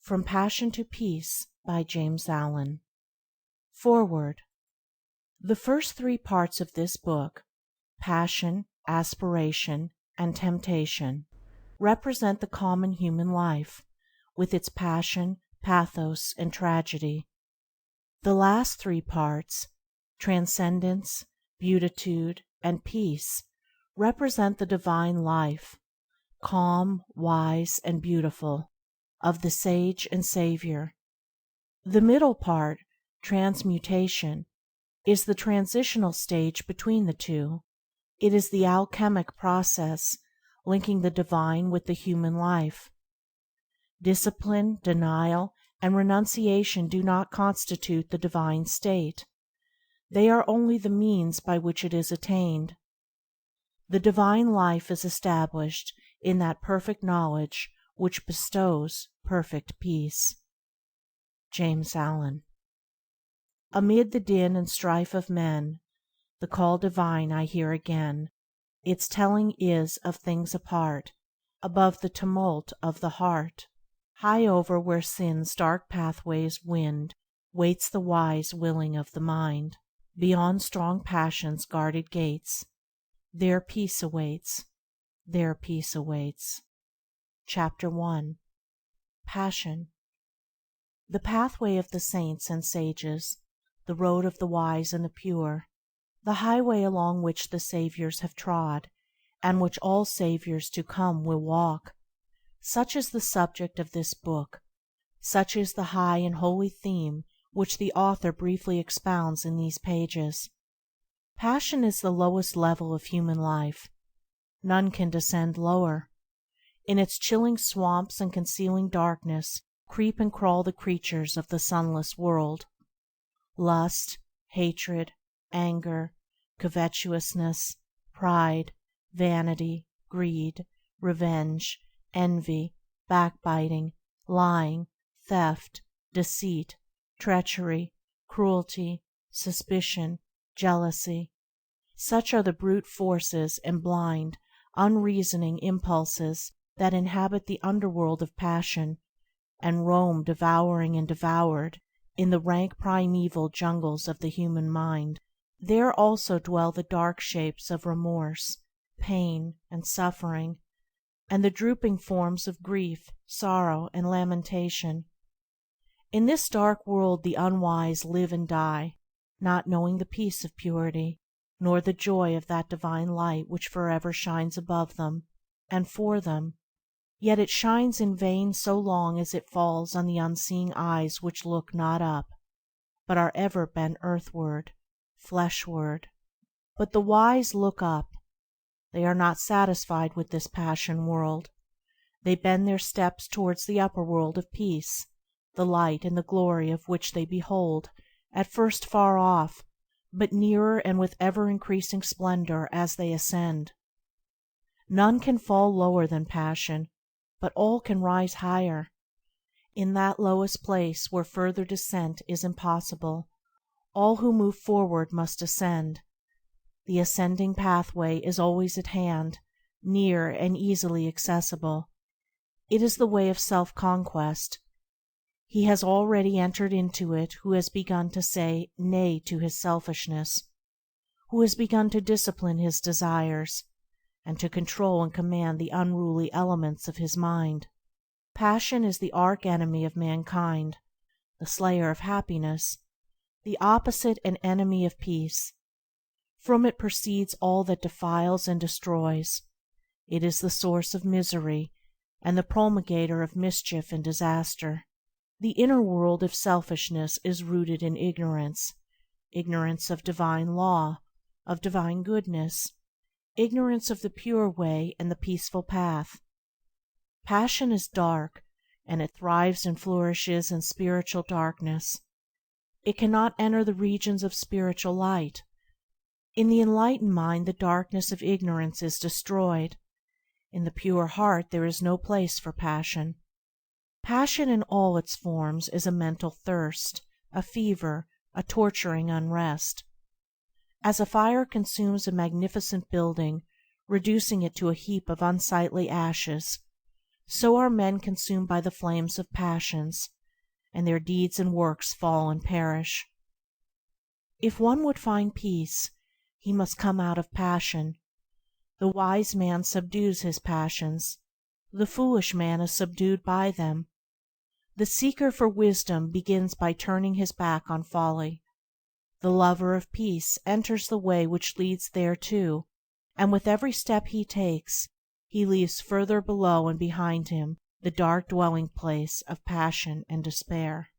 From Passion to Peace by James Allen. Foreword. The first three parts of this book, Passion, Aspiration, and Temptation, represent the common human life, with its passion, pathos, and tragedy. The last three parts, Transcendence, Beatitude, and Peace, represent the divine life, calm, wise, and beautiful, of the Sage and Savior. The middle part, Transmutation, is the transitional stage between the two. It is the alchemic process, linking the divine with the human life. Discipline, denial, and renunciation do not constitute the divine state. They are only the means by which it is attained. The divine life is established in that perfect knowledge which bestows perfect peace. James Allen. Amid the din and strife of men, the call divine I hear again. Its telling is of things apart, above the tumult of the heart. High over where sin's dark pathways wind, waits the wise willing of the mind. Beyond strong passion's guarded gates, there peace awaits, there peace awaits. Chapter 1. Passion. The pathway of the saints and sages, the road of the wise and the pure, the highway along which the Saviours have trod, and which all Saviours to come will walk. Such is the subject of this book, such is the high and holy theme which the author briefly expounds in these pages. Passion is the lowest level of human life. None can descend lower. In its chilling swamps and concealing darkness creep and crawl the creatures of the sunless world. Lust, hatred, anger, covetousness, pride, vanity, greed, revenge, envy, backbiting, lying, theft, deceit, treachery, cruelty, suspicion, jealousy. Such are the brute forces and blind, unreasoning impulses that inhabit the underworld of passion, and roam devouring and devoured in the rank primeval jungles of the human mind. There also dwell the dark shapes of remorse, pain, and suffering, and the drooping forms of grief, sorrow, and lamentation. In this dark world the unwise live and die, not knowing the peace of purity, nor the joy of that divine light which forever shines above them and for them. Yet it shines in vain so long as it falls on the unseeing eyes which look not up, but are ever bent earthward, fleshward. But the wise look up. They are not satisfied with this passion world. They bend their steps towards the upper world of peace, the light and the glory of which they behold, at first far off, but nearer and with ever increasing splendor as they ascend. None can fall lower than passion, but all can rise higher. In that lowest place where further descent is impossible, all who move forward must ascend. The ascending pathway is always at hand, near and easily accessible. It is the way of self-conquest. He has already entered into it who has begun to say nay to his selfishness, who has begun to discipline his desires, and to control and command the unruly elements of his mind. Passion is the arch-enemy of mankind, the slayer of happiness, the opposite and enemy of peace. From it proceeds all that defiles and destroys. It is the source of misery, and the promulgator of mischief and disaster. The inner world of selfishness is rooted in ignorance of divine law, of divine goodness, ignorance of the pure way and the peaceful path. Passion is dark, and it thrives and flourishes in spiritual darkness. It cannot enter the regions of spiritual light. In the enlightened mind the darkness of ignorance is destroyed. In the pure heart there is no place for passion. Passion in all its forms is a mental thirst, a fever, a torturing unrest. As a fire consumes a magnificent building, reducing it to a heap of unsightly ashes, so are men consumed by the flames of passions, and their deeds and works fall and perish. If one would find peace, he must come out of passion. The wise man subdues his passions, the foolish man is subdued by them. The seeker for wisdom begins by turning his back on folly. The lover of peace enters the way which leads thereto, and with every step he takes, he leaves further below and behind him the dark dwelling place of passion and despair.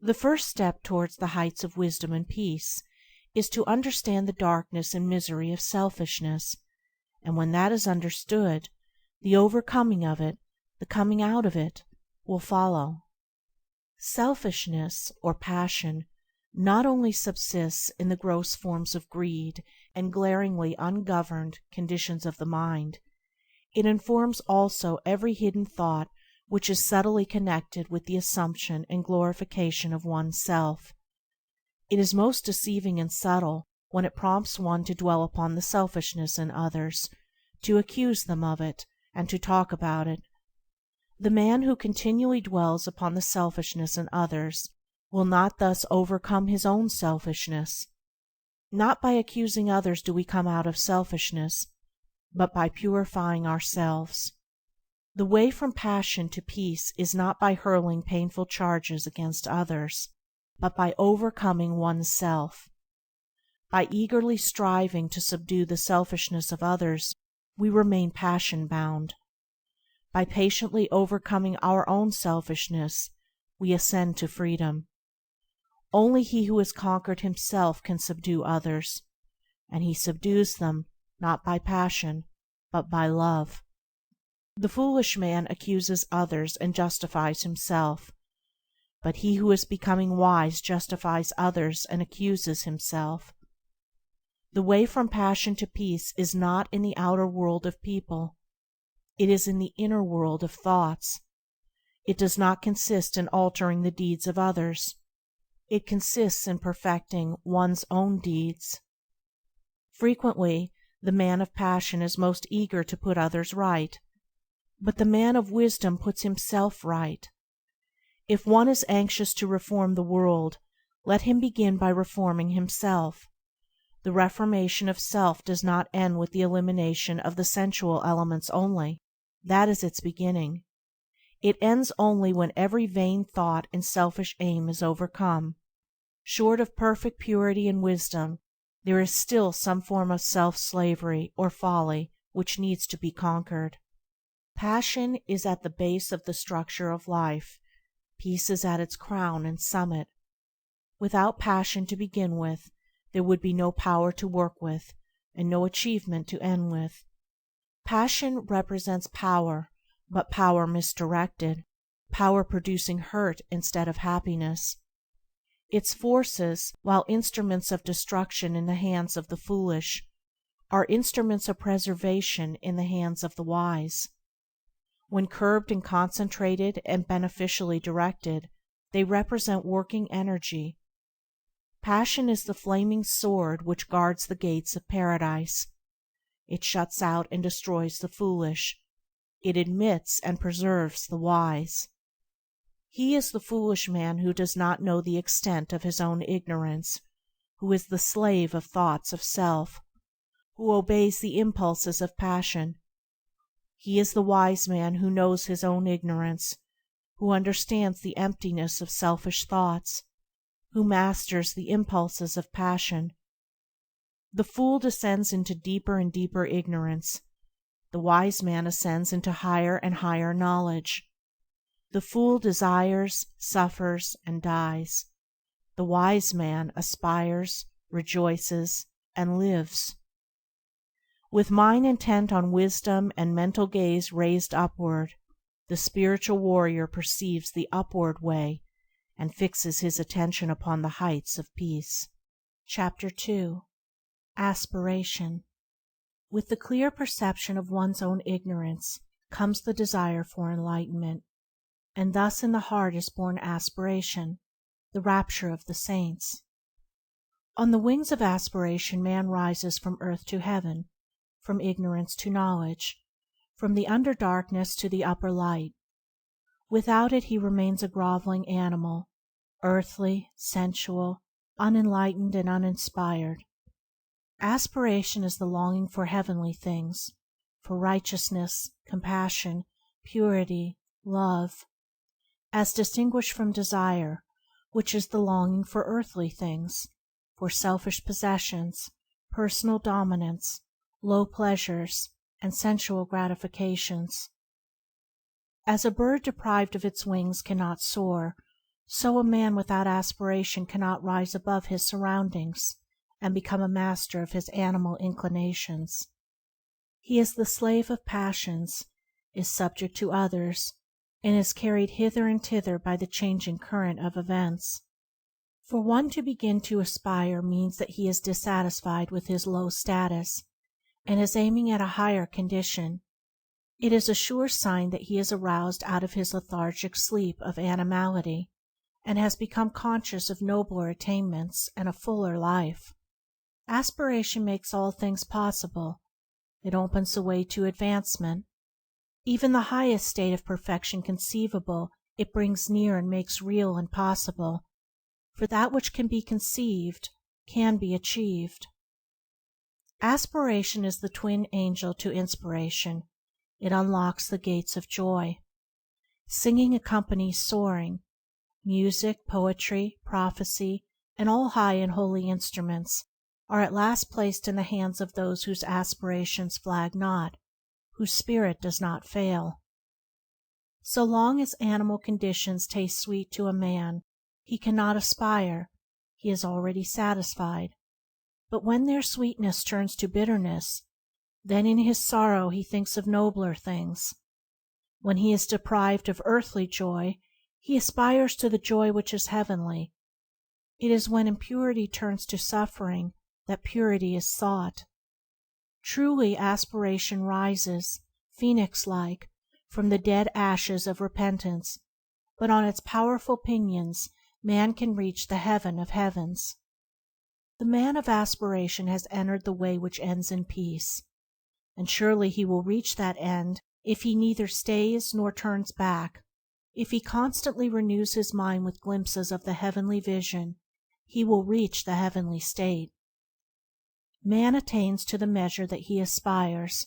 The first step towards the heights of wisdom and peace is to understand the darkness and misery of selfishness, and when that is understood, the overcoming of it, the coming out of it, will follow. Selfishness, or passion, not only subsists in the gross forms of greed and glaringly ungoverned conditions of the mind, it informs also every hidden thought which is subtly connected with the assumption and glorification of one's self. It is most deceiving and subtle when it prompts one to dwell upon the selfishness in others, to accuse them of it, and to talk about it. The man who continually dwells upon the selfishness in others will not thus overcome his own selfishness. Not by accusing others do we come out of selfishness, but by purifying ourselves. The way from passion to peace is not by hurling painful charges against others, but by overcoming one's self. By eagerly striving to subdue the selfishness of others, we remain passion-bound. By patiently overcoming our own selfishness, we ascend to freedom. Only he who has conquered himself can subdue others, and he subdues them not by passion, but by love. The foolish man accuses others and justifies himself, but he who is becoming wise justifies others and accuses himself. The way from passion to peace is not in the outer world of people. It is in the inner world of thoughts. It does not consist in altering the deeds of others. It consists in perfecting one's own deeds. Frequently, the man of passion is most eager to put others right, but the man of wisdom puts himself right. If one is anxious to reform the world, let him begin by reforming himself. The reformation of self does not end with the elimination of the sensual elements only. That is its beginning. It ends only when every vain thought and selfish aim is overcome. Short of perfect purity and wisdom, there is still some form of self-slavery or folly which needs to be conquered. Passion is at the base of the structure of life. Peace is at its crown and summit. Without passion to begin with, there would be no power to work with, and no achievement to end with. Passion represents power, but power misdirected, power producing hurt instead of happiness. Its forces, while instruments of destruction in the hands of the foolish, are instruments of preservation in the hands of the wise. When curbed and concentrated and beneficially directed, they represent working energy. Passion is the flaming sword which guards the gates of paradise. It shuts out and destroys the foolish. It admits and preserves the wise. He is the foolish man who does not know the extent of his own ignorance, who is the slave of thoughts of self, who obeys the impulses of passion. He is the wise man who knows his own ignorance, who understands the emptiness of selfish thoughts, who masters the impulses of passion. The fool descends into deeper and deeper ignorance. The wise man ascends into higher and higher knowledge. The fool desires, suffers, and dies. The wise man aspires, rejoices, and lives. With mind intent on wisdom and mental gaze raised upward, the spiritual warrior perceives the upward way and fixes his attention upon the heights of peace. Chapter 2. Aspiration. With the clear perception of one's own ignorance comes the desire for enlightenment, and thus in the heart is born aspiration, the rapture of the saints. On the wings of aspiration man rises from earth to heaven, from ignorance to knowledge, from the under darkness to the upper light. Without it he remains a groveling animal, earthly, sensual, unenlightened and uninspired. Aspiration is the longing for heavenly things, for righteousness, compassion, purity, love, as distinguished from desire, which is the longing for earthly things, for selfish possessions, personal dominance, low pleasures, and sensual gratifications. As a bird deprived of its wings cannot soar, so a man without aspiration cannot rise above his surroundings and become a master of his animal inclinations. He is the slave of passions, is subject to others, and is carried hither and thither by the changing current of events. For one to begin to aspire means that he is dissatisfied with his low status, and is aiming at a higher condition. It is a sure sign that he is aroused out of his lethargic sleep of animality, and has become conscious of nobler attainments and a fuller life. Aspiration makes all things possible. It opens the way to advancement. Even the highest state of perfection conceivable it brings near and makes real and possible, for that which can be conceived can be achieved. Aspiration is the twin angel to inspiration. It unlocks the gates of joy. Singing accompanies soaring. Music, poetry, prophecy, and all high and holy instruments are at last placed in the hands of those whose aspirations flag not, whose spirit does not fail. So long as animal conditions taste sweet to a man, he cannot aspire, he is already satisfied. But when their sweetness turns to bitterness, then in his sorrow he thinks of nobler things. When he is deprived of earthly joy, he aspires to the joy which is heavenly. It is when impurity turns to suffering that purity is sought. Truly aspiration rises, phoenix-like, from the dead ashes of repentance, but on its powerful pinions man can reach the heaven of heavens. The man of aspiration has entered the way which ends in peace, and surely he will reach that end if he neither stays nor turns back. If he constantly renews his mind with glimpses of the heavenly vision, he will reach the heavenly state. Man attains to the measure that he aspires.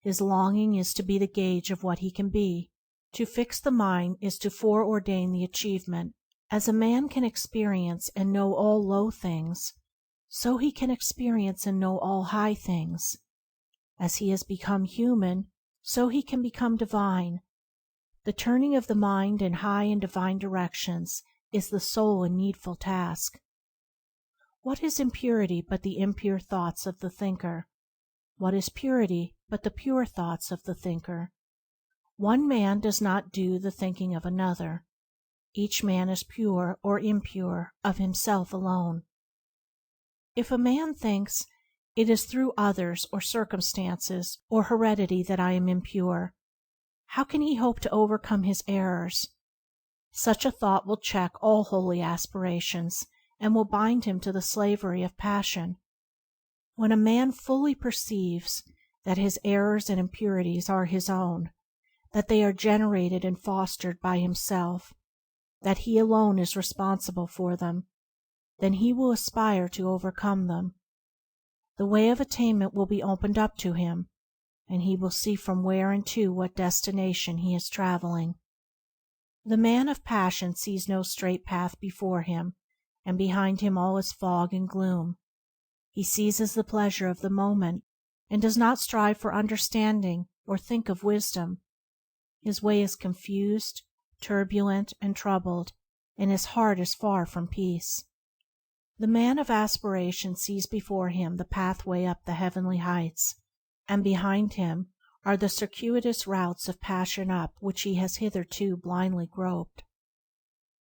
His longing is to be the gauge of what he can be. To fix the mind is to foreordain the achievement. As a man can experience and know all low things, so he can experience and know all high things. As he has become human, so he can become divine. The turning of the mind in high and divine directions is the sole and needful task. What is impurity but the impure thoughts of the thinker? What is purity but the pure thoughts of the thinker? One man does not do the thinking of another. Each man is pure or impure of himself alone. If a man thinks, "It is through others or circumstances or heredity that I am impure," how can he hope to overcome his errors? Such a thought will check all holy aspirations, and will bind him to the slavery of passion. When a man fully perceives that his errors and impurities are his own, that they are generated and fostered by himself, that he alone is responsible for them, then he will aspire to overcome them. The way of attainment will be opened up to him, and he will see from where and to what destination he is traveling. The man of passion sees no straight path before him, and behind him all is fog and gloom. He seizes the pleasure of the moment, and does not strive for understanding or think of wisdom. His way is confused, turbulent, and troubled, and his heart is far from peace. The man of aspiration sees before him the pathway up the heavenly heights, and behind him are the circuitous routes of passion up which he has hitherto blindly groped.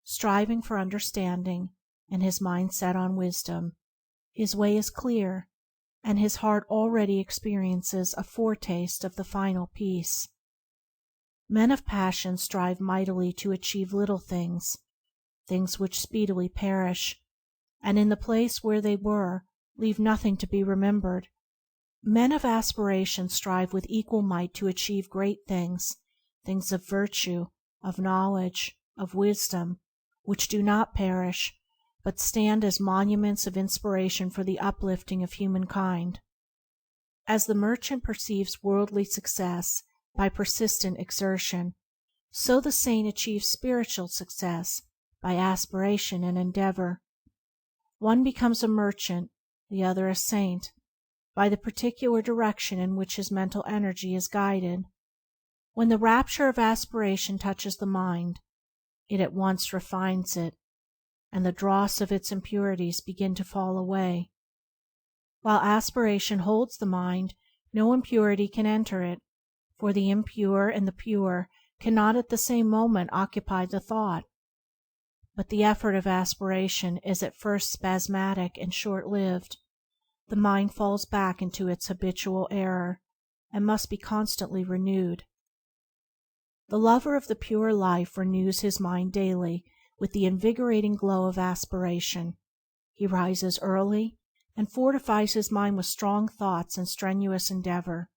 Striving for understanding, and his mind set on wisdom, his way is clear, and his heart already experiences a foretaste of the final peace. Men of passion strive mightily to achieve little things, things which speedily perish, and in the place where they were leave nothing to be remembered. Men of aspiration strive with equal might to achieve great things, things of virtue, of knowledge, of wisdom, which do not perish, but stand as monuments of inspiration for the uplifting of humankind. As the merchant perceives worldly success by persistent exertion, so the saint achieves spiritual success by aspiration and endeavor. One becomes a merchant, the other a saint, by the particular direction in which his mental energy is guided. When the rapture of aspiration touches the mind, it at once refines it, and the dross of its impurities begin to fall away. While aspiration holds the mind, no impurity can enter it, for the impure and the pure cannot at the same moment occupy the thought. But the effort of aspiration is at first spasmodic and short-lived. The mind falls back into its habitual error, and must be constantly renewed. The lover of the pure life renews his mind daily with the invigorating glow of aspiration. He rises early, and fortifies his mind with strong thoughts and strenuous endeavor.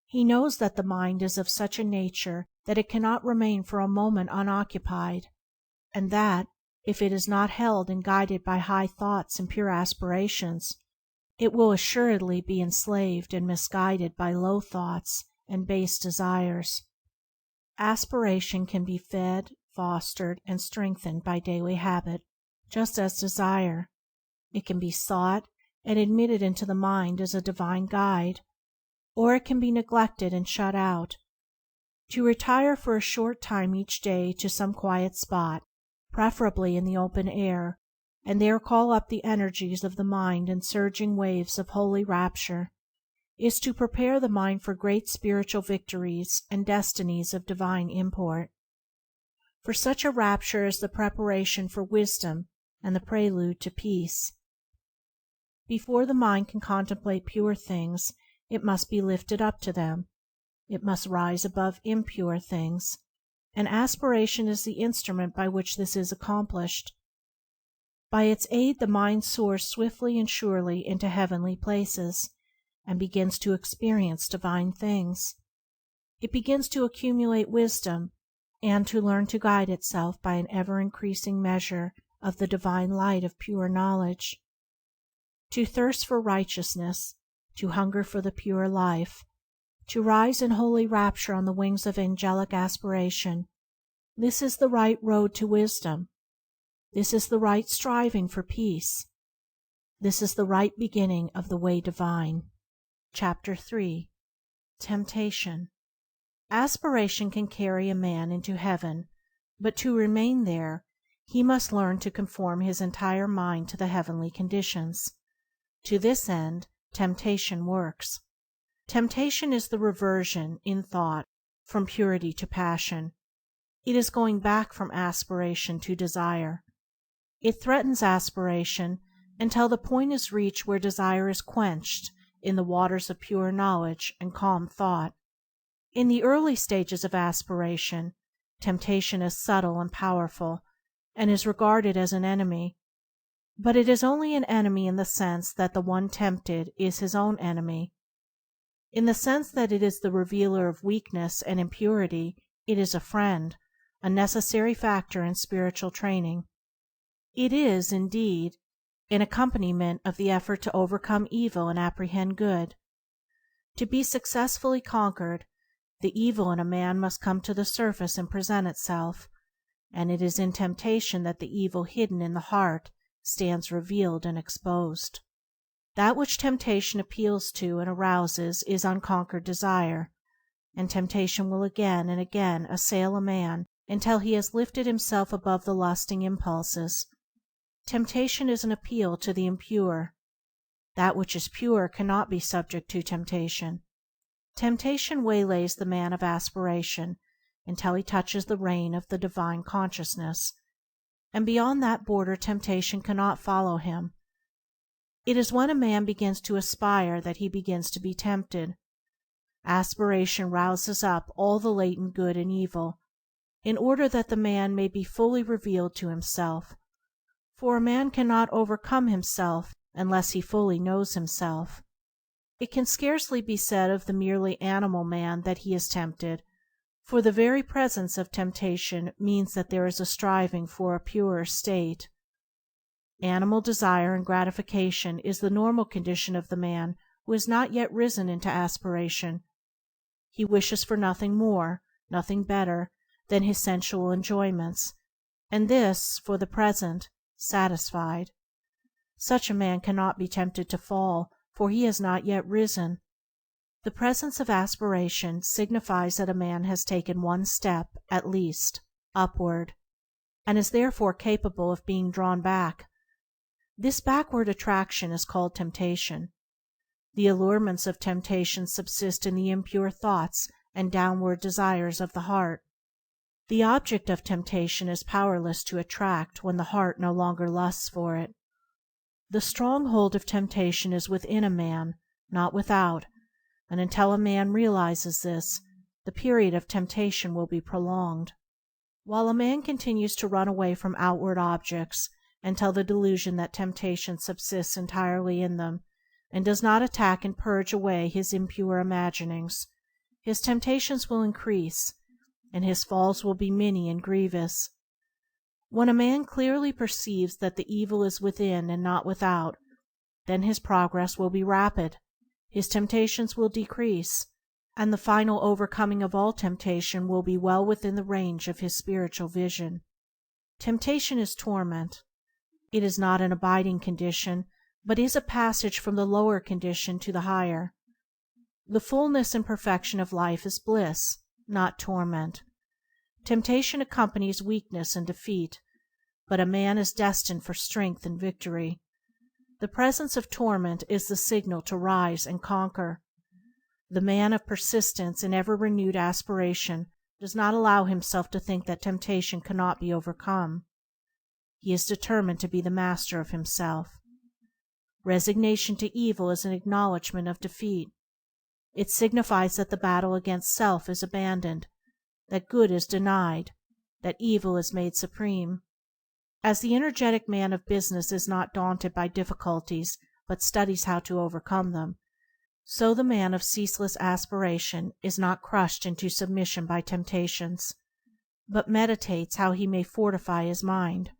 He knows that the mind is of such a nature that it cannot remain for a moment unoccupied, and that, if it is not held and guided by high thoughts and pure aspirations, it will assuredly be enslaved and misguided by low thoughts and base desires. Aspiration can be fed, fostered, and strengthened by daily habit, just as desire. It can be sought and admitted into the mind as a divine guide, or it can be neglected and shut out. To retire for a short time each day to some quiet spot, preferably in the open air, and there call up the energies of the mind in surging waves of holy rapture, is to prepare the mind for great spiritual victories and destinies of divine import. For such a rapture is the preparation for wisdom and the prelude to peace. Before the mind can contemplate pure things, it must be lifted up to them. It must rise above impure things, and aspiration is the instrument by which this is accomplished. By its aid the mind soars swiftly and surely into heavenly places, and begins to experience divine things. It begins to accumulate wisdom, and to learn to guide itself by an ever-increasing measure of the divine light of pure knowledge. To thirst for righteousness, to hunger for the pure life, to rise in holy rapture on the wings of angelic aspiration, this is the right road to wisdom. This is the right striving for peace. This is the right beginning of the way divine. Chapter 3. Temptation. Aspiration can carry a man into heaven, but to remain there, he must learn to conform his entire mind to the heavenly conditions. To this end, temptation works. Temptation is the reversion, in thought, from purity to passion. It is going back from aspiration to desire. It threatens aspiration until the point is reached where desire is quenched in the waters of pure knowledge and calm thought. In the early stages of aspiration, temptation is subtle and powerful, and is regarded as an enemy. But it is only an enemy in the sense that the one tempted is his own enemy. In the sense that it is the revealer of weakness and impurity, it is a friend, a necessary factor in spiritual training. It is, indeed, an accompaniment of the effort to overcome evil and apprehend good. To be successfully conquered, the evil in a man must come to the surface and present itself, and it is in temptation that the evil hidden in the heart stands revealed and exposed. That which temptation appeals to and arouses is unconquered desire, and temptation will again and again assail a man until he has lifted himself above the lusting impulses. Temptation is an appeal to the impure. That which is pure cannot be subject to temptation. Temptation waylays the man of aspiration until he touches the reign of the divine consciousness, and beyond that border temptation cannot follow him. It is when a man begins to aspire that he begins to be tempted. Aspiration rouses up all the latent good and evil, in order that the man may be fully revealed to himself, for a man cannot overcome himself unless he fully knows himself. It can scarcely be said of the merely animal man that he is tempted, for the very presence of temptation means that there is a striving for a purer state. Animal desire and gratification is the normal condition of the man who has not yet risen into aspiration. He wishes for nothing more, nothing better, than his sensual enjoyments, and this, for the present, satisfied. Such a man cannot be tempted to fall, for he has not yet risen. The presence of aspiration signifies that a man has taken one step, at least, upward, and is therefore capable of being drawn back. This backward attraction is called temptation. The allurements of temptation subsist in the impure thoughts and downward desires of the heart. The object of temptation is powerless to attract when the heart no longer lusts for it. The stronghold of temptation is within a man, not without, and until a man realizes this, the period of temptation will be prolonged. While a man continues to run away from outward objects, until the delusion that temptation subsists entirely in them, and does not attack and purge away his impure imaginings, his temptations will increase, and his falls will be many and grievous. When a man clearly perceives that the evil is within and not without, then his progress will be rapid, his temptations will decrease, and the final overcoming of all temptation will be well within the range of his spiritual vision. Temptation is torment. It is not an abiding condition, but is a passage from the lower condition to the higher. The fullness and perfection of life is bliss, not torment. Temptation accompanies weakness and defeat, but a man is destined for strength and victory. The presence of torment is the signal to rise and conquer. The man of persistence and ever renewed aspiration does not allow himself to think that temptation cannot be overcome. He is determined to be the master of himself. Resignation to evil is an acknowledgment of defeat. It signifies that the battle against self is abandoned, that good is denied, that evil is made supreme. As the energetic man of business is not daunted by difficulties but studies how to overcome them, so the man of ceaseless aspiration is not crushed into submission by temptations, but meditates how he may fortify his mind.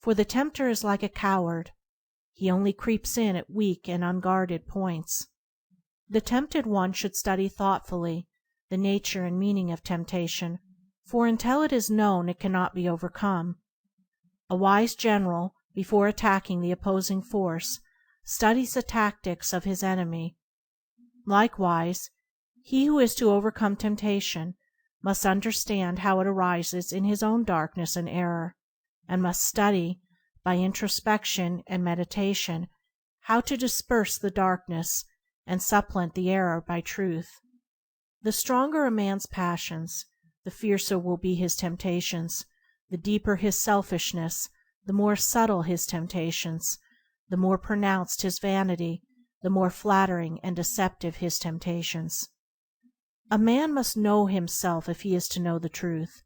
For the tempter is like a coward. He only creeps in at weak and unguarded points. The tempted one should study thoughtfully the nature and meaning of temptation, for until it is known it cannot be overcome. A wise general, before attacking the opposing force, studies the tactics of his enemy. Likewise, he who is to overcome temptation must understand how it arises in his own darkness and error, and must study, by introspection and meditation, how to disperse the darkness and supplement the error by truth. The stronger a man's passions, the fiercer will be his temptations, the deeper his selfishness, the more subtle his temptations, the more pronounced his vanity, the more flattering and deceptive his temptations. A man must know himself if he is to know the truth.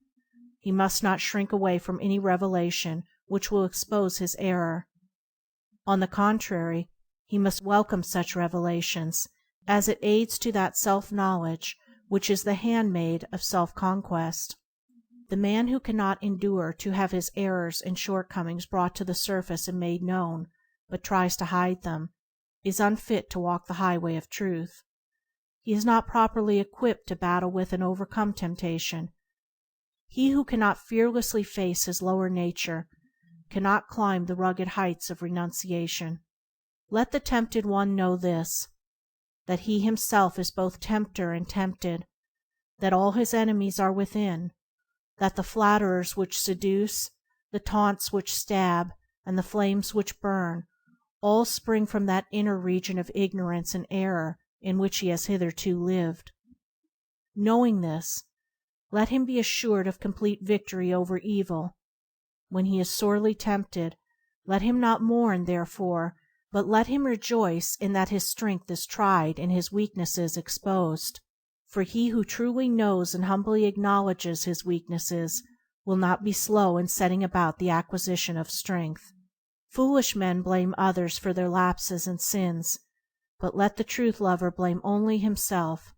He must not shrink away from any revelation which will expose his error. On the contrary, he must welcome such revelations, as it aids to that self-knowledge which is the handmaid of self-conquest. The man who cannot endure to have his errors and shortcomings brought to the surface and made known, but tries to hide them, is unfit to walk the highway of truth. He is not properly equipped to battle with and overcome temptation. He who cannot fearlessly face his lower nature cannot climb the rugged heights of renunciation. Let the tempted one know this, that he himself is both tempter and tempted, that all his enemies are within, that the flatterers which seduce, the taunts which stab, and the flames which burn, all spring from that inner region of ignorance and error in which he has hitherto lived. Knowing this, let him be assured of complete victory over evil. When he is sorely tempted, let him not mourn therefore, but let him rejoice in that his strength is tried and his weaknesses exposed. For he who truly knows and humbly acknowledges his weaknesses will not be slow in setting about the acquisition of strength. Foolish men blame others for their lapses and sins, but let the truth lover blame only himself.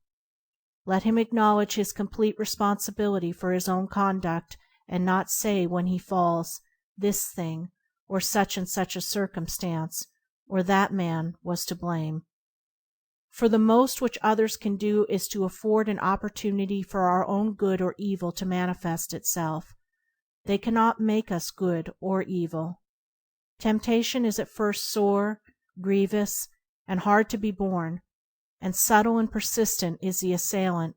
Let him acknowledge his complete responsibility for his own conduct, and not say when he falls, "This thing, or such and such a circumstance, or that man was to blame." For the most which others can do is to afford an opportunity for our own good or evil to manifest itself. They cannot make us good or evil. Temptation is at first sore, grievous, and hard to be borne, and subtle and persistent is the assailant.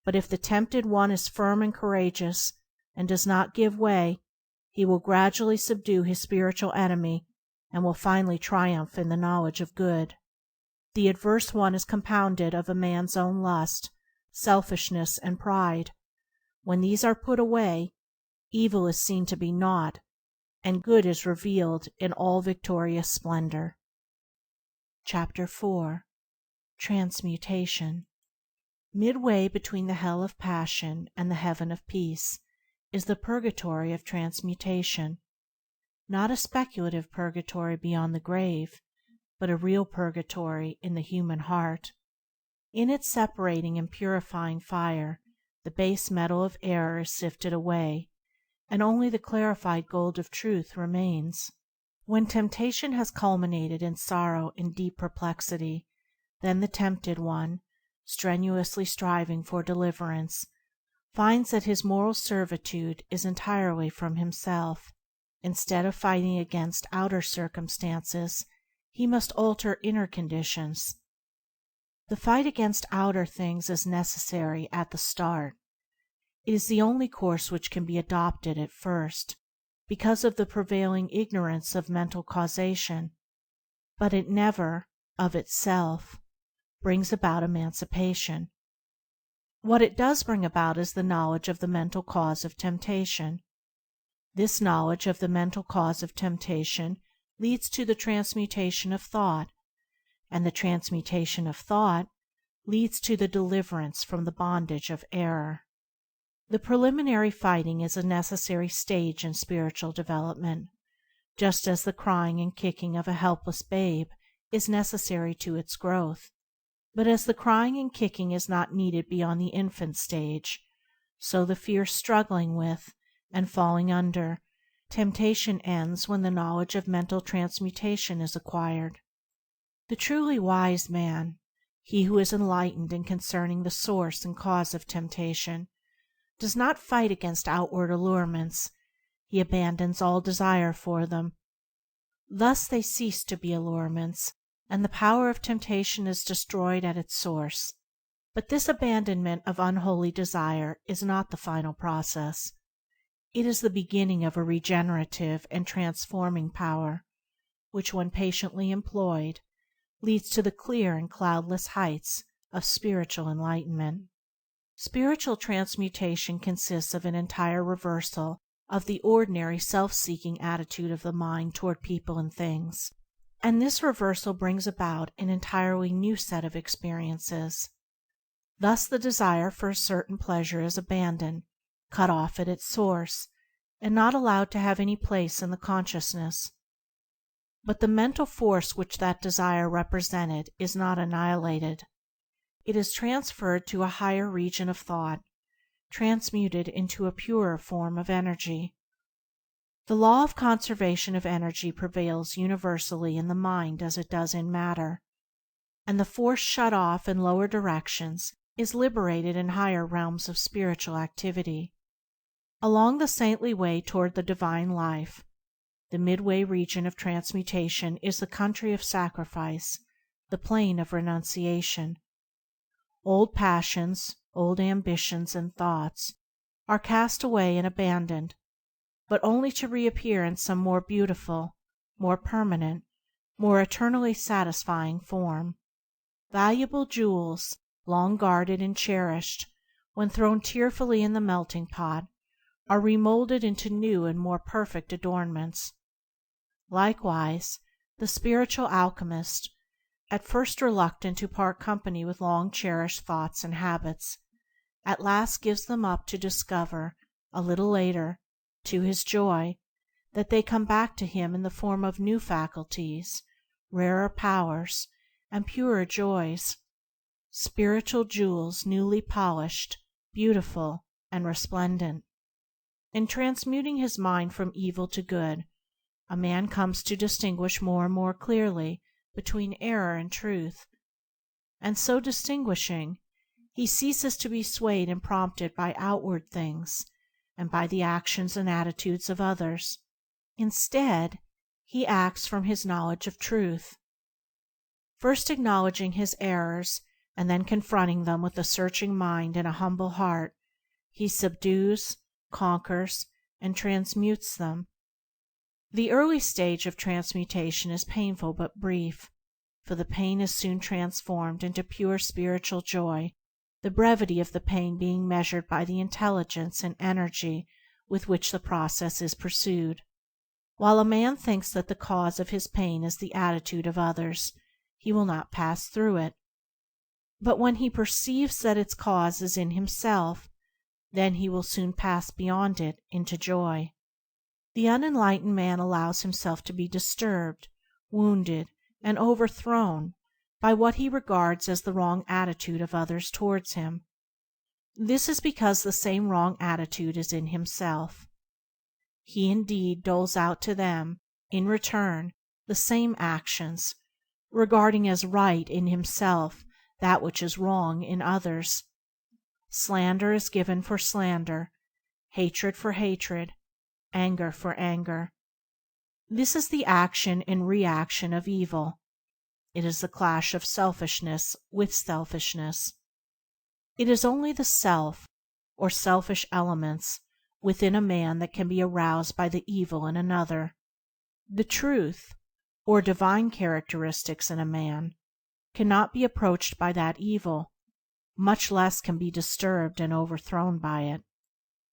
But if the tempted one is firm and courageous, and does not give way, he will gradually subdue his spiritual enemy, and will finally triumph in the knowledge of good. The adverse one is compounded of a man's own lust, selfishness, and pride. When these are put away, evil is seen to be naught, and good is revealed in all victorious splendor. Chapter 4. Transmutation. Midway between the hell of passion and the heaven of peace is the purgatory of transmutation. Not a speculative purgatory beyond the grave, but a real purgatory in the human heart. In its separating and purifying fire, the base metal of error is sifted away, and only the clarified gold of truth remains. When temptation has culminated in sorrow and deep perplexity, then the tempted one, strenuously striving for deliverance, finds that his moral servitude is entirely from himself. Instead of fighting against outer circumstances, he must alter inner conditions. The fight against outer things is necessary at the start. It is the only course which can be adopted at first, because of the prevailing ignorance of mental causation, but it never, of itself, brings about emancipation. What it does bring about is the knowledge of the mental cause of temptation. This knowledge of the mental cause of temptation leads to the transmutation of thought, and the transmutation of thought leads to the deliverance from the bondage of error. The preliminary fighting is a necessary stage in spiritual development, just as the crying and kicking of a helpless babe is necessary to its growth. But as the crying and kicking is not needed beyond the infant stage, so the fierce struggling with, and falling under, temptation ends when the knowledge of mental transmutation is acquired. The truly wise man, he who is enlightened in concerning the source and cause of temptation, does not fight against outward allurements, he abandons all desire for them. Thus they cease to be allurements, and the power of temptation is destroyed at its source. But this abandonment of unholy desire is not the final process. It is the beginning of a regenerative and transforming power, which, when patiently employed, leads to the clear and cloudless heights of spiritual enlightenment. Spiritual transmutation consists of an entire reversal of the ordinary self-seeking attitude of the mind toward people and things, and this reversal brings about an entirely new set of experiences. Thus the desire for a certain pleasure is abandoned, cut off at its source, and not allowed to have any place in the consciousness. But the mental force which that desire represented is not annihilated. It is transferred to a higher region of thought, transmuted into a purer form of energy. The law of conservation of energy prevails universally in the mind as it does in matter, and the force shut off in lower directions is liberated in higher realms of spiritual activity. Along the saintly way toward the divine life, the midway region of transmutation is the country of sacrifice, the plain of renunciation. Old passions, old ambitions and thoughts are cast away and abandoned, but only to reappear in some more beautiful, more permanent, more eternally satisfying form. Valuable jewels, long guarded and cherished, when thrown tearfully in the melting pot, are remolded into new and more perfect adornments. Likewise, the spiritual alchemist, at first reluctant to part company with long cherished thoughts and habits, at last gives them up to discover, a little later, to his joy, that they come back to him in the form of new faculties, rarer powers, and purer joys, spiritual jewels newly polished, beautiful and resplendent. In transmuting his mind from evil to good, a man comes to distinguish more and more clearly between error and truth, and so distinguishing, he ceases to be swayed and prompted by outward things and by the actions and attitudes of others. Instead, he acts from his knowledge of truth. First acknowledging his errors and then confronting them with a searching mind and a humble heart, he subdues, conquers, and transmutes them. The early stage of transmutation is painful but brief, for the pain is soon transformed into pure spiritual joy, the brevity of the pain being measured by the intelligence and energy with which the process is pursued. While a man thinks that the cause of his pain is the attitude of others, he will not pass through it. But when he perceives that its cause is in himself, then he will soon pass beyond it into joy. The unenlightened man allows himself to be disturbed, wounded, and overthrown by what he regards as the wrong attitude of others towards him. This is because the same wrong attitude is in himself. He indeed doles out to them, in return, the same actions, regarding as right in himself that which is wrong in others. Slander is given for slander, hatred for hatred, anger for anger. This is the action and reaction of evil. It is the clash of selfishness with selfishness. It is only the self, or selfish elements, within a man that can be aroused by the evil in another. The truth, or divine characteristics in a man, cannot be approached by that evil, much less can be disturbed and overthrown by it.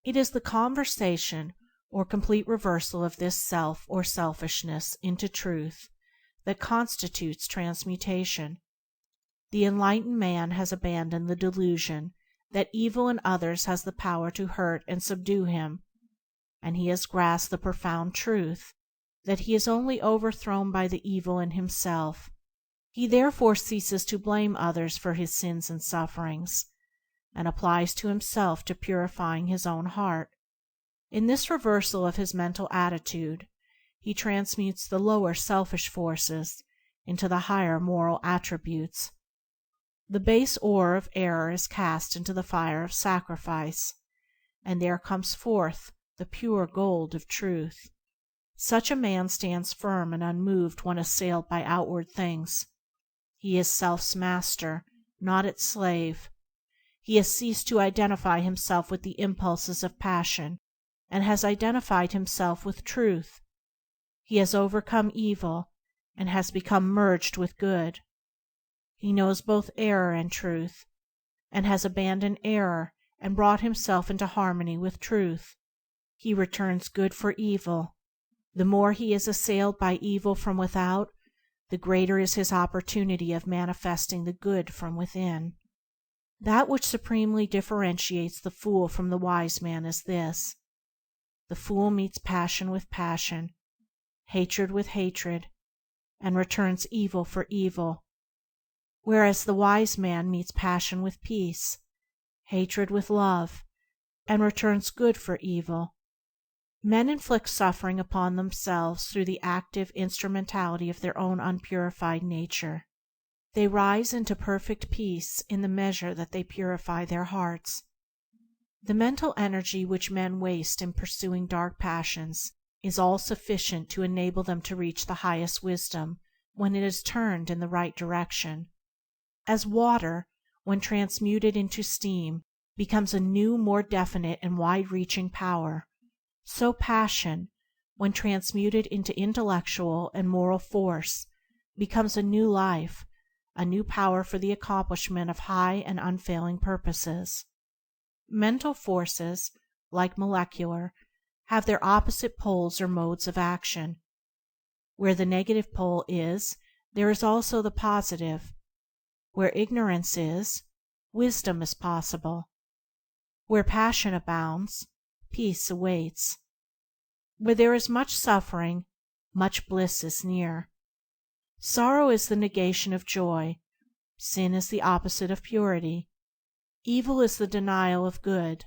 It is the conversion or complete reversal of this self or selfishness into truth that constitutes transmutation. The enlightened man has abandoned the delusion that evil in others has the power to hurt and subdue him, and he has grasped the profound truth that he is only overthrown by the evil in himself. He therefore ceases to blame others for his sins and sufferings, and applies to himself to purifying his own heart. In this reversal of his mental attitude, he transmutes the lower selfish forces into the higher moral attributes. The base ore of error is cast into the fire of sacrifice, and there comes forth the pure gold of truth. Such a man stands firm and unmoved when assailed by outward things. He is self's master, not its slave. He has ceased to identify himself with the impulses of passion, and has identified himself with truth. He has overcome evil, and has become merged with good. He knows both error and truth, and has abandoned error and brought himself into harmony with truth. He returns good for evil. The more he is assailed by evil from without, the greater is his opportunity of manifesting the good from within. That which supremely differentiates the fool from the wise man is this: the fool meets passion with passion, hatred with hatred, and returns evil for evil, whereas the wise man meets passion with peace, hatred with love, and returns good for evil. Men inflict suffering upon themselves through the active instrumentality of their own unpurified nature. They rise into perfect peace in the measure that they purify their hearts. The mental energy which men waste in pursuing dark passions is all sufficient to enable them to reach the highest wisdom when it is turned in the right direction. As water, when transmuted into steam, becomes a new, more definite and wide-reaching power, so passion, when transmuted into intellectual and moral force, becomes a new life, a new power for the accomplishment of high and unfailing purposes. Mental forces, like molecular, have their opposite poles or modes of action. Where the negative pole is, there is also the positive. Where ignorance is, wisdom is possible. Where passion abounds, peace awaits. Where there is much suffering, much bliss is near. Sorrow is the negation of joy. Sin is the opposite of purity. Evil is the denial of good.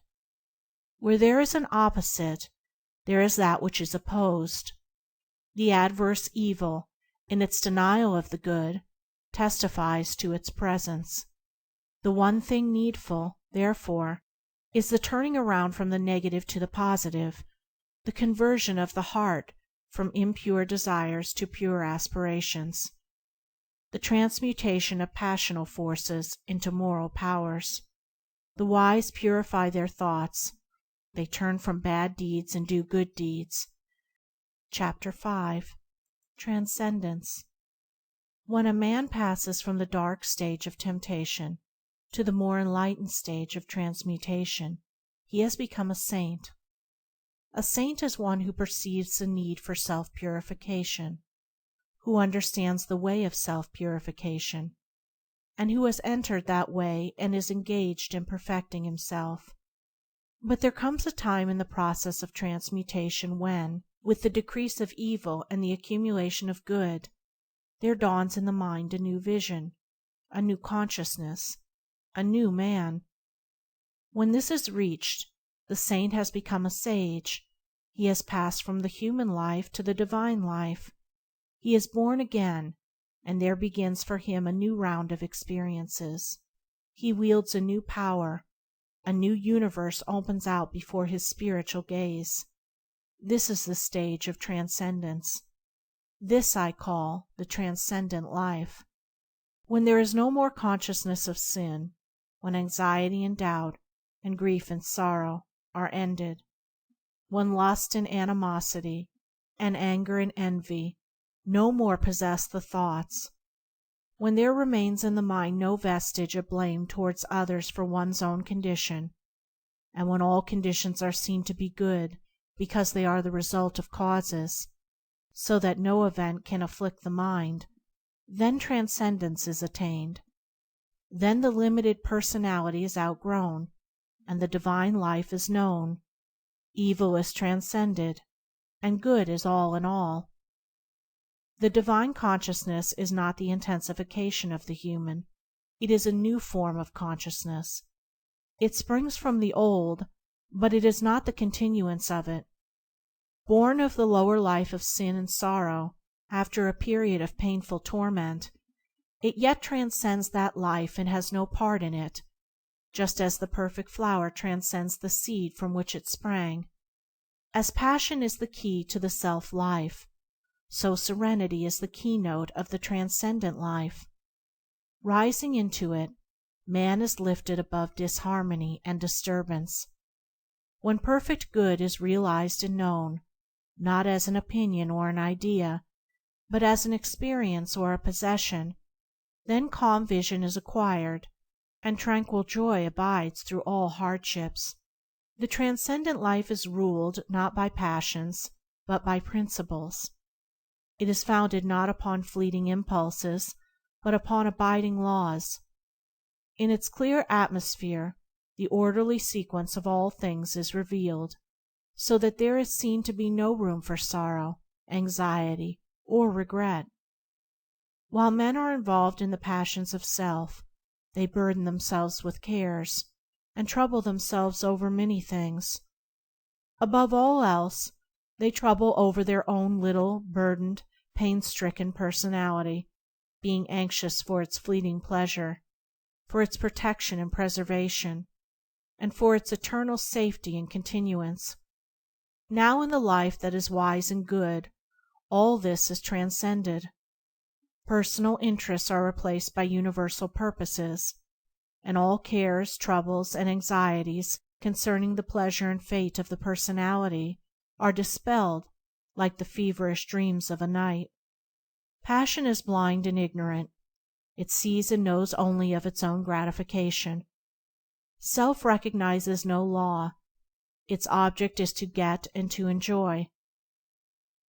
Where there is an opposite, there is that which is opposed. The adverse evil, in its denial of the good, testifies to its presence. The one thing needful, therefore, is the turning around from the negative to the positive, the conversion of the heart from impure desires to pure aspirations, the transmutation of passional forces into moral powers. The wise purify their thoughts. They turn from bad deeds and do good deeds. Chapter 5. Transcendence. When a man passes from the dark stage of temptation to the more enlightened stage of transmutation, he has become a saint. A saint is one who perceives the need for self-purification, who understands the way of self-purification, and who has entered that way and is engaged in perfecting himself. But there comes a time in the process of transmutation when, with the decrease of evil and the accumulation of good, there dawns in the mind a new vision, a new consciousness, a new man. When this is reached, the saint has become a sage. He has passed from the human life to the divine life. He is born again, and there begins for him a new round of experiences. He wields a new power. A new universe opens out before his spiritual gaze. This is the stage of transcendence. This I call the transcendent life. When there is no more consciousness of sin, when anxiety and doubt, and grief and sorrow are ended, when lust and animosity, and anger and envy no more possess the thoughts, when there remains in the mind no vestige of blame towards others for one's own condition, and when all conditions are seen to be good because they are the result of causes, so that no event can afflict the mind, then transcendence is attained. Then the limited personality is outgrown, and the divine life is known. Evil is transcended, and good is all in all. The divine consciousness is not the intensification of the human. It is a new form of consciousness. It springs from the old, but it is not the continuance of it. Born of the lower life of sin and sorrow, after a period of painful torment, it yet transcends that life and has no part in it, just as the perfect flower transcends the seed from which it sprang. As passion is the key to the self-life, so serenity is the keynote of the transcendent life. Rising into it, man is lifted above disharmony and disturbance. When perfect good is realized and known, not as an opinion or an idea, but as an experience or a possession, then calm vision is acquired, and tranquil joy abides through all hardships. The transcendent life is ruled not by passions, but by principles. It is founded not upon fleeting impulses, but upon abiding laws. In its clear atmosphere, the orderly sequence of all things is revealed, so that there is seen to be no room for sorrow, anxiety, or regret. While men are involved in the passions of self, they burden themselves with cares, and trouble themselves over many things. Above all else, they trouble over their own little, burdened, pain-stricken personality, being anxious for its fleeting pleasure, for its protection and preservation, and for its eternal safety and continuance. Now in the life that is wise and good, all this is transcended. Personal interests are replaced by universal purposes, and all cares, troubles, and anxieties concerning the pleasure and fate of the personality are dispelled like the feverish dreams of a night. Passion is blind and ignorant. It sees and knows only of its own gratification. Self recognizes no law. Its object is to get and to enjoy.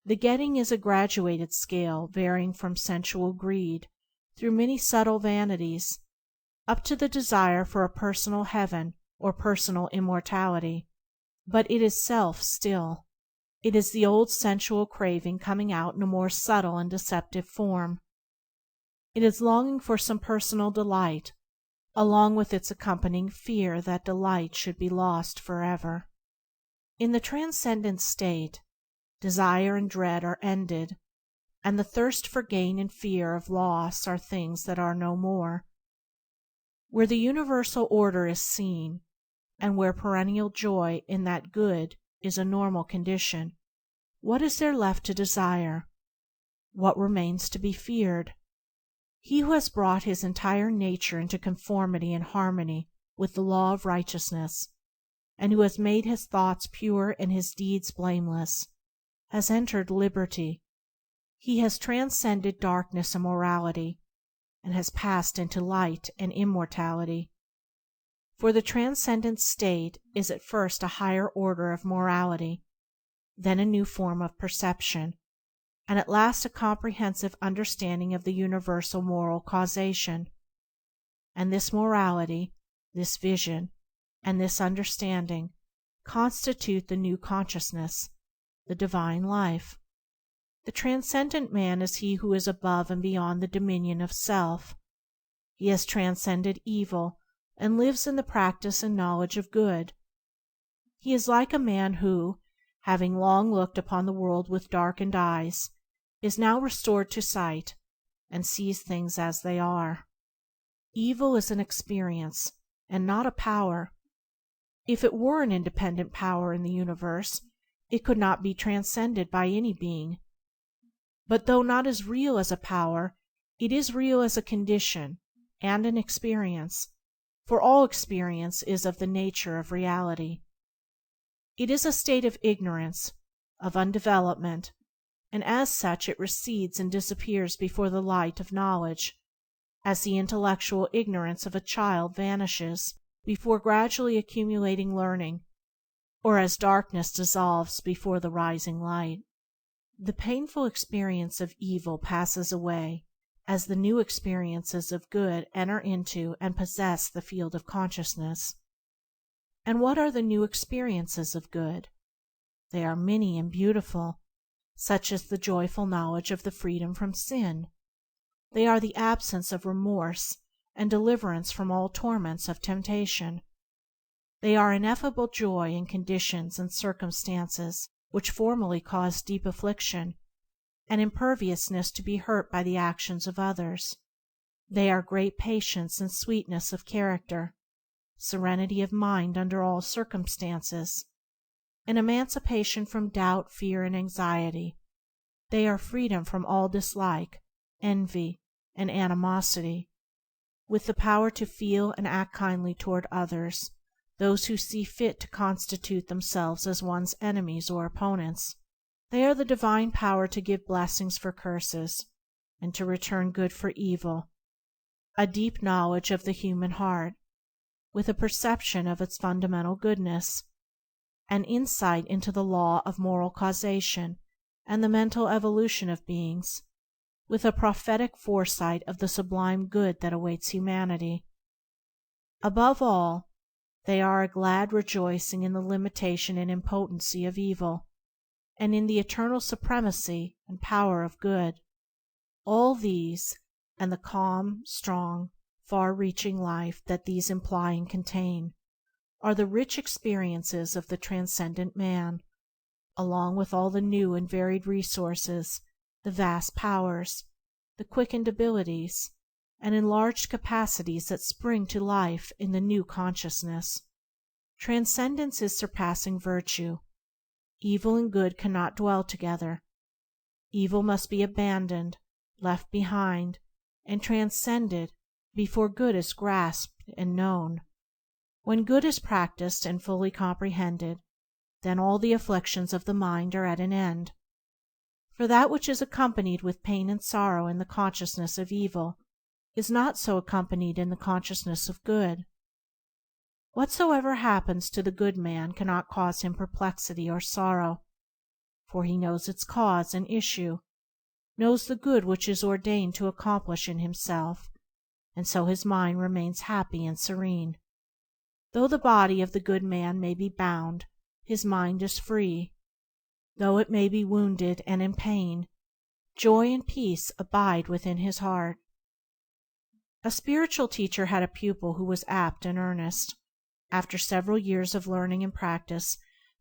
The getting is a graduated scale varying from sensual greed, through many subtle vanities, up to the desire for a personal heaven or personal immortality. But it is self still. It is the old sensual craving coming out in a more subtle and deceptive form. It is longing for some personal delight, along with its accompanying fear that delight should be lost forever. In the transcendent state, desire and dread are ended, and the thirst for gain and fear of loss are things that are no more. Where the universal order is seen, and where perennial joy in that good is a normal condition, what is there left to desire? What remains to be feared? He who has brought his entire nature into conformity and harmony with the law of righteousness, and who has made his thoughts pure and his deeds blameless, has entered liberty. He has transcended darkness and morality, and has passed into light and immortality. For the transcendent state is at first a higher order of morality, then a new form of perception, and at last a comprehensive understanding of the universal moral causation. And this morality, this vision, and this understanding constitute the new consciousness, the divine life. The transcendent man is he who is above and beyond the dominion of self. He has transcended evil and lives in the practice and knowledge of good. He is like a man who, having long looked upon the world with darkened eyes, is now restored to sight, and sees things as they are. Evil is an experience, and not a power. If it were an independent power in the universe, it could not be transcended by any being. But though not as real as a power, it is real as a condition and an experience, for all experience is of the nature of reality. It is a state of ignorance, of undevelopment, and as such it recedes and disappears before the light of knowledge, as the intellectual ignorance of a child vanishes before gradually accumulating learning, or as darkness dissolves before the rising light. The painful experience of evil passes away as the new experiences of good enter into and possess the field of consciousness. And what are the new experiences of good? They are many and beautiful, such as the joyful knowledge of the freedom from sin. They are the absence of remorse and deliverance from all torments of temptation. They are ineffable joy in conditions and circumstances which formerly caused deep affliction, and imperviousness to be hurt by the actions of others. They are great patience and sweetness of character, serenity of mind under all circumstances, and emancipation from doubt, fear, and anxiety. They are freedom from all dislike, envy, and animosity, with the power to feel and act kindly toward others, those who see fit to constitute themselves as one's enemies or opponents. They are the divine power to give blessings for curses, and to return good for evil, a deep knowledge of the human heart, with a perception of its fundamental goodness, an insight into the law of moral causation and the mental evolution of beings, with a prophetic foresight of the sublime good that awaits humanity. Above all, they are a glad rejoicing in the limitation and impotency of evil, and in the eternal supremacy and power of good. All these, and the calm, strong, far-reaching life that these imply and contain, are the rich experiences of the transcendent man, along with all the new and varied resources, the vast powers, the quickened abilities, and enlarged capacities that spring to life in the new consciousness. Transcendence is surpassing virtue. Evil and good cannot dwell together. Evil must be abandoned, left behind, and transcended before good is grasped and known. When good is practiced and fully comprehended, then all the afflictions of the mind are at an end. For that which is accompanied with pain and sorrow in the consciousness of evil is not so accompanied in the consciousness of good. Whatsoever happens to the good man cannot cause him perplexity or sorrow, for he knows its cause and issue, knows the good which is ordained to accomplish in himself, and so his mind remains happy and serene. Though the body of the good man may be bound, his mind is free. Though it may be wounded and in pain, joy and peace abide within his heart. A spiritual teacher had a pupil who was apt and earnest. After several years of learning and practice,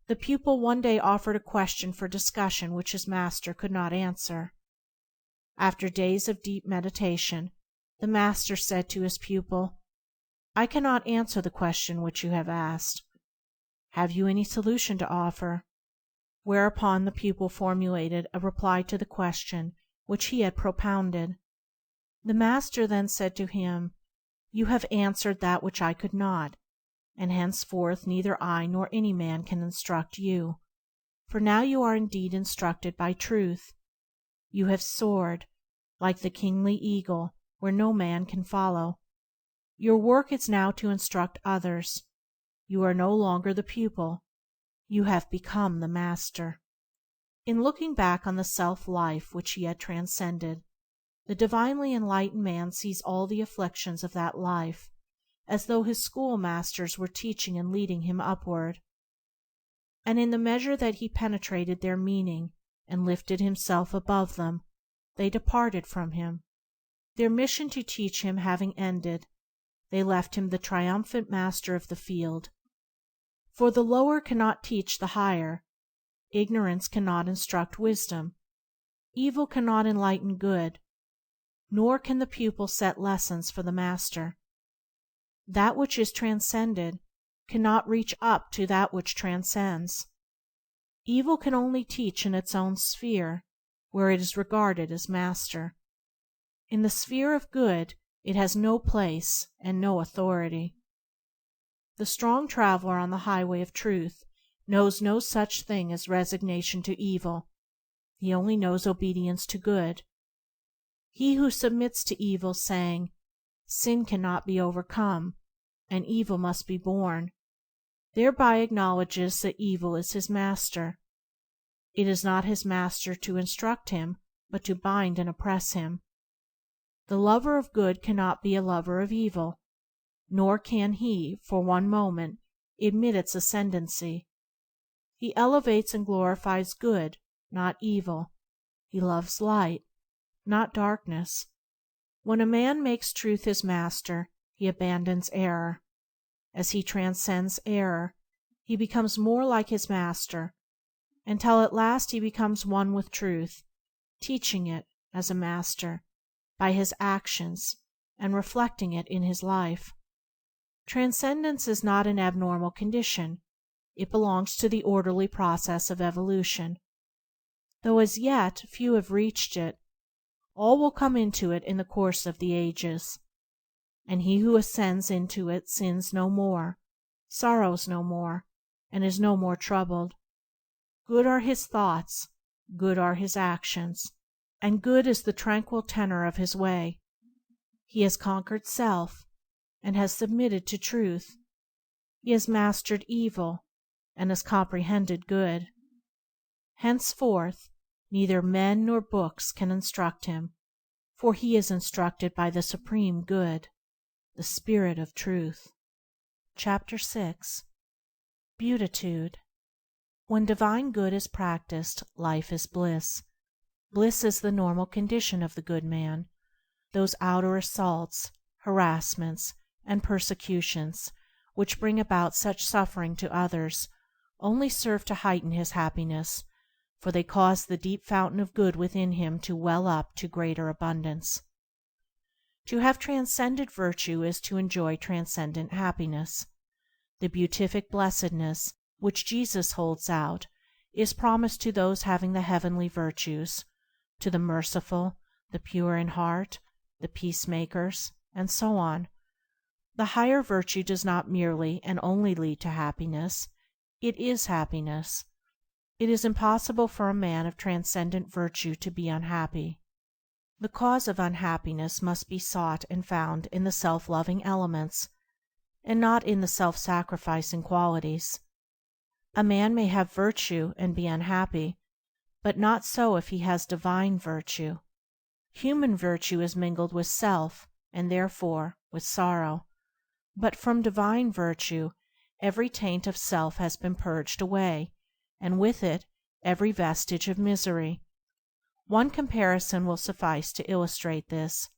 the pupil one day offered a question for discussion which his master could not answer. After days of deep meditation, the master said to his pupil, "I cannot answer the question which you have asked. Have you any solution to offer?" Whereupon the pupil formulated a reply to the question which he had propounded. The master then said to him, "You have answered that which I could not, and henceforth neither I nor any man can instruct you, for now you are indeed instructed by truth. You have soared, like the kingly eagle, where no man can follow. Your work is now to instruct others. You are no longer the pupil. You have become the master." In looking back on the self-life which he had transcended, the divinely enlightened man sees all the afflictions of that life as though his schoolmasters were teaching and leading him upward, and in the measure that he penetrated their meaning and lifted himself above them, they departed from him. Their mission to teach him having ended, they left him the triumphant master of the field. For the lower cannot teach the higher, ignorance cannot instruct wisdom, evil cannot enlighten good, nor can the pupil set lessons for the master. That which is transcended cannot reach up to that which transcends. Evil can only teach in its own sphere, where it is regarded as master. In the sphere of good it has no place and no authority. The strong traveler on the highway of truth knows no such thing as resignation to evil. He only knows obedience to good. He who submits to evil, saying, "Sin cannot be overcome, and evil must be borne," thereby acknowledges that evil is his master. It is not his master to instruct him, but to bind and oppress him. The lover of good cannot be a lover of evil, nor can he, for one moment, admit its ascendancy. He elevates and glorifies good, not evil. He loves light, not darkness. When a man makes truth his master, he abandons error. As he transcends error, he becomes more like his master, until at last he becomes one with truth, teaching it, as a master, by his actions, and reflecting it in his life. Transcendence is not an abnormal condition. It belongs to the orderly process of evolution. Though as yet few have reached it, all will come into it in the course of the ages. And he who ascends into it sins no more, sorrows no more, and is no more troubled. Good are his thoughts, good are his actions, and good is the tranquil tenor of his way. He has conquered self, and has submitted to truth. He has mastered evil, and has comprehended good. Henceforth neither men nor books can instruct him, for he is instructed by the Supreme Good, the Spirit of Truth. Chapter 6. Beatitude. When divine good is practiced, life is bliss. Bliss is the normal condition of the good man. Those outer assaults, harassments, and persecutions which bring about such suffering to others only serve to heighten his happiness, for they cause the deep fountain of good within him to well up to greater abundance. To have transcended virtue is to enjoy transcendent happiness. The beatific blessedness which Jesus holds out is promised to those having the heavenly virtues, to the merciful, the pure in heart, the peacemakers, and so on. The higher virtue does not merely and only lead to happiness, it is happiness. It is impossible for a man of transcendent virtue to be unhappy. The cause of unhappiness must be sought and found in the self-loving elements, and not in the self-sacrificing qualities. A man may have virtue and be unhappy, but not so if he has divine virtue. Human virtue is mingled with self, and therefore with sorrow, but from divine virtue every taint of self has been purged away, and with it every vestige of misery. One comparison will suffice to illustrate this.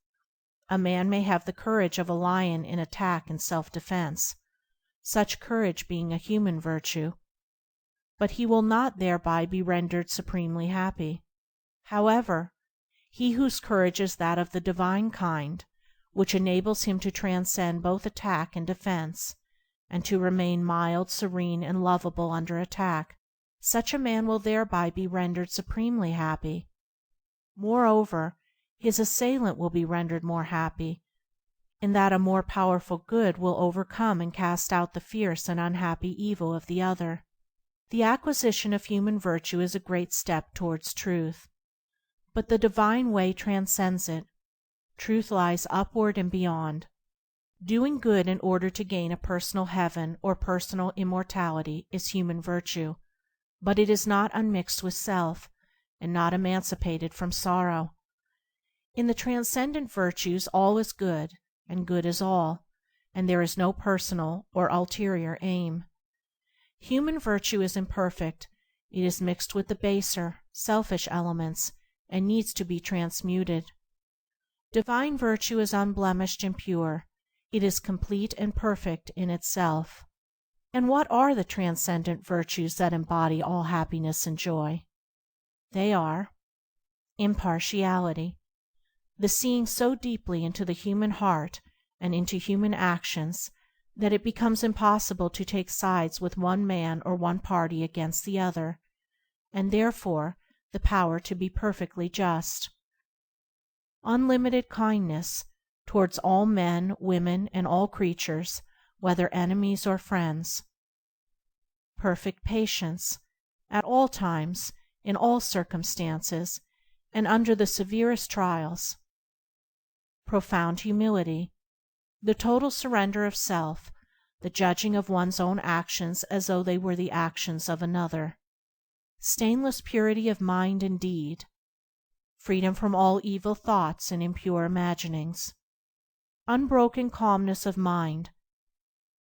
A man may have the courage of a lion in attack and self-defense, such courage being a human virtue, but he will not thereby be rendered supremely happy. However, he whose courage is that of the divine kind, which enables him to transcend both attack and defense, and to remain mild, serene, and lovable under attack, such a man will thereby be rendered supremely happy. Moreover, his assailant will be rendered more happy, in that a more powerful good will overcome and cast out the fierce and unhappy evil of the other. The acquisition of human virtue is a great step towards truth, but the divine way transcends it. Truth lies upward and beyond. Doing good in order to gain a personal heaven or personal immortality is human virtue, but it is not unmixed with self, and not emancipated from sorrow. In the transcendent virtues all is good, and good is all, and there is no personal or ulterior aim. Human virtue is imperfect, it is mixed with the baser, selfish elements, and needs to be transmuted. Divine virtue is unblemished and pure, it is complete and perfect in itself. And what are the transcendent virtues that embody all happiness and joy? They are impartiality, the seeing so deeply into the human heart and into human actions that it becomes impossible to take sides with one man or one party against the other, and therefore the power to be perfectly just. Unlimited kindness towards all men, women, and all creatures, whether enemies or friends. Perfect patience, at all times, in all circumstances, and under the severest trials. Profound humility, the total surrender of self, the judging of one's own actions as though they were the actions of another. Stainless purity of mind and deed, freedom from all evil thoughts and impure imaginings. Unbroken calmness of mind,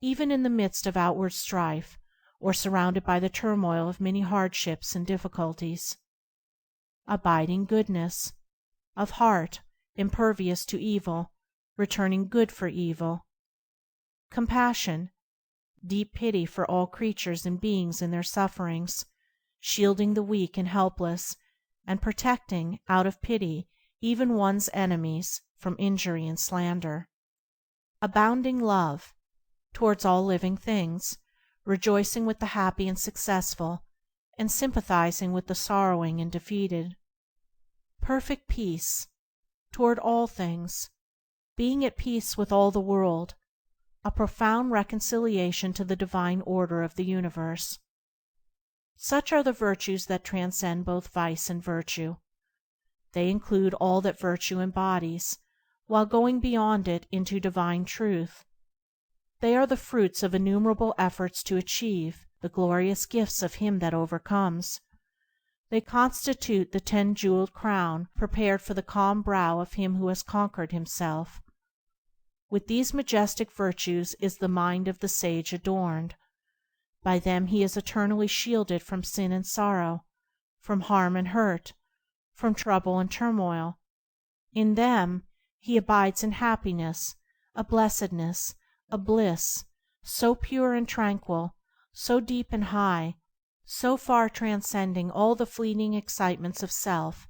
even in the midst of outward strife, or surrounded by the turmoil of many hardships and difficulties. Abiding goodness, of heart, impervious to evil, returning good for evil. Compassion, deep pity for all creatures and beings in their sufferings, shielding the weak and helpless, and protecting, out of pity, even one's enemies from injury and slander. Abounding love, towards all living things, rejoicing with the happy and successful, and sympathizing with the sorrowing and defeated. Perfect peace, toward all things, being at peace with all the world, a profound reconciliation to the divine order of the universe. Such are the virtues that transcend both vice and virtue. They include all that virtue embodies, while going beyond it into divine truth. They are the fruits of innumerable efforts to achieve the glorious gifts of him that overcomes. They constitute the 10-jeweled crown prepared for the calm brow of him who has conquered himself. With these majestic virtues is the mind of the sage adorned. By them he is eternally shielded from sin and sorrow, from harm and hurt, from trouble and turmoil. In them he abides in happiness, a blessedness, a bliss, so pure and tranquil, so deep and high, so far transcending all the fleeting excitements of self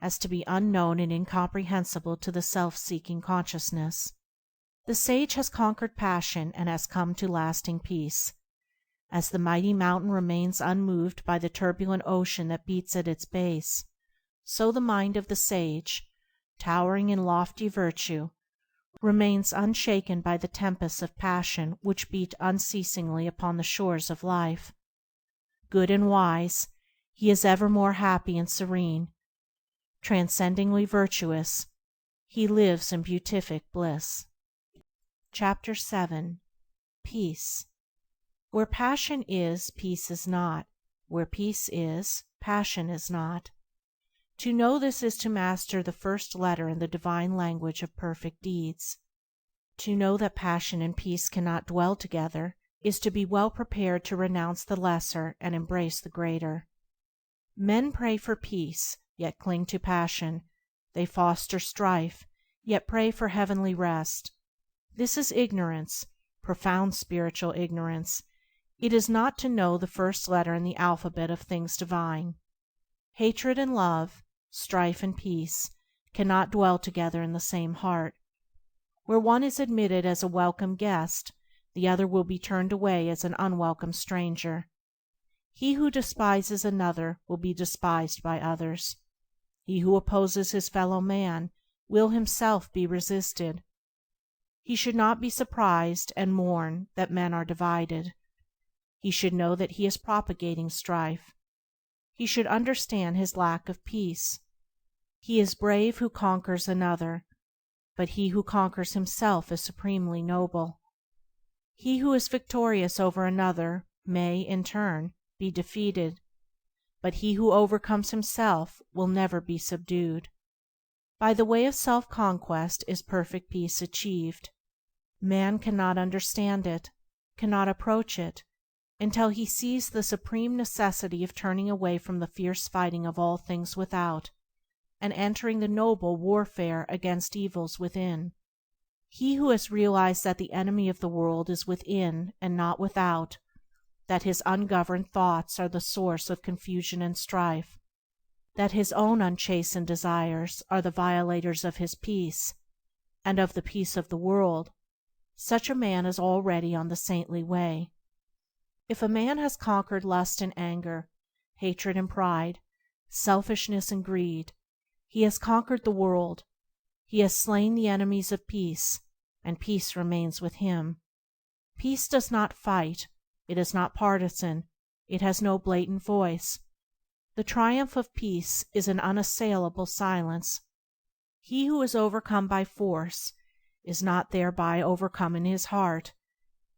as to be unknown and incomprehensible to the self-seeking consciousness. The sage has conquered passion and has come to lasting peace. As the mighty mountain remains unmoved by the turbulent ocean that beats at its base, so the mind of the sage, towering in lofty virtue, remains unshaken by the tempests of passion which beat unceasingly upon the shores of life. Good and wise, he is evermore happy and serene. Transcendingly virtuous, he lives in beatific bliss. Chapter 7. Peace. Where passion is, peace is not. Where peace is, passion is not. To know this is to master the first letter in the divine language of perfect deeds. To know that passion and peace cannot dwell together is to be well prepared to renounce the lesser and embrace the greater. Men pray for peace, yet cling to passion. They foster strife, yet pray for heavenly rest. This is ignorance, profound spiritual ignorance. It is not to know the first letter in the alphabet of things divine. Hatred and love, strife and peace, cannot dwell together in the same heart. Where one is admitted as a welcome guest, the other will be turned away as an unwelcome stranger. He who despises another will be despised by others. He who opposes his fellow man will himself be resisted. He should not be surprised and mourn that men are divided. He should know that he is propagating strife. He should understand his lack of peace. He is brave who conquers another, but he who conquers himself is supremely noble. He who is victorious over another may, in turn, be defeated, but he who overcomes himself will never be subdued. By the way of self-conquest is perfect peace achieved. Man cannot understand it, cannot approach it, until he sees the supreme necessity of turning away from the fierce fighting of all things without, and entering the noble warfare against evils within. He who has realized that the enemy of the world is within and not without, that his ungoverned thoughts are the source of confusion and strife, that his own unchastened desires are the violators of his peace, and of the peace of the world, such a man is already on the saintly way. If a man has conquered lust and anger, hatred and pride, selfishness and greed, he has conquered the world. He has slain the enemies of peace, and peace remains with him. Peace does not fight, it is not partisan, it has no blatant voice. The triumph of peace is an unassailable silence. He who is overcome by force is not thereby overcome in his heart.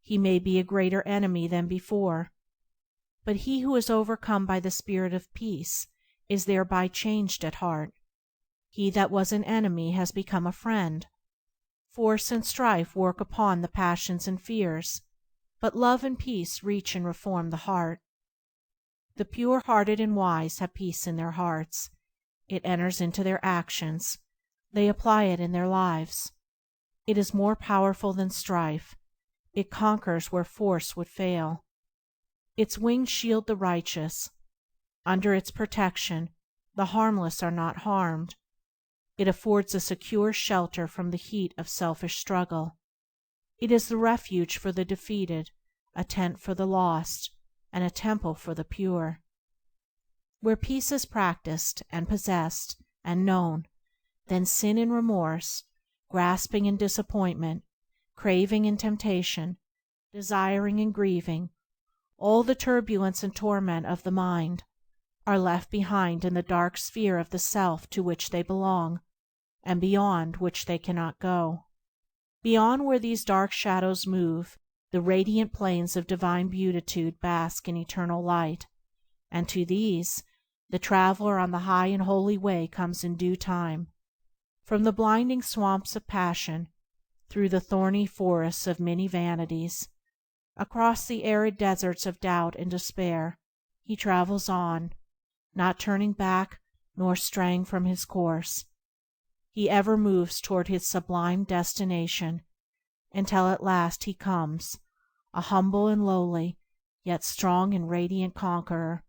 He may be a greater enemy than before, but he who is overcome by the spirit of peace is thereby changed at heart. He that was an enemy has become a friend. Force and strife work upon the passions and fears, but love and peace reach and reform the heart. The pure-hearted and wise have peace in their hearts. It enters into their actions. They apply it in their lives. It is more powerful than strife. It conquers where force would fail. Its wings shield the righteous. Under its protection, the harmless are not harmed. It affords a secure shelter from the heat of selfish struggle. It is the refuge for the defeated, a tent for the lost, and a temple for the pure. Where peace is practiced, and possessed, and known, then sin and remorse, grasping and disappointment, craving and temptation, desiring and grieving, all the turbulence and torment of the mind, are left behind in the dark sphere of the self to which they belong, and beyond which they cannot go. Beyond where these dark shadows move, the radiant plains of divine beatitude bask in eternal light, and to these the traveler on the high and holy way comes in due time. From the blinding swamps of passion, through the thorny forests of many vanities, across the arid deserts of doubt and despair, he travels on, not turning back nor straying from his course. He ever moves toward his sublime destination, until at last he comes, a humble and lowly, yet strong and radiant conqueror,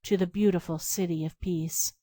to the beautiful City of Peace.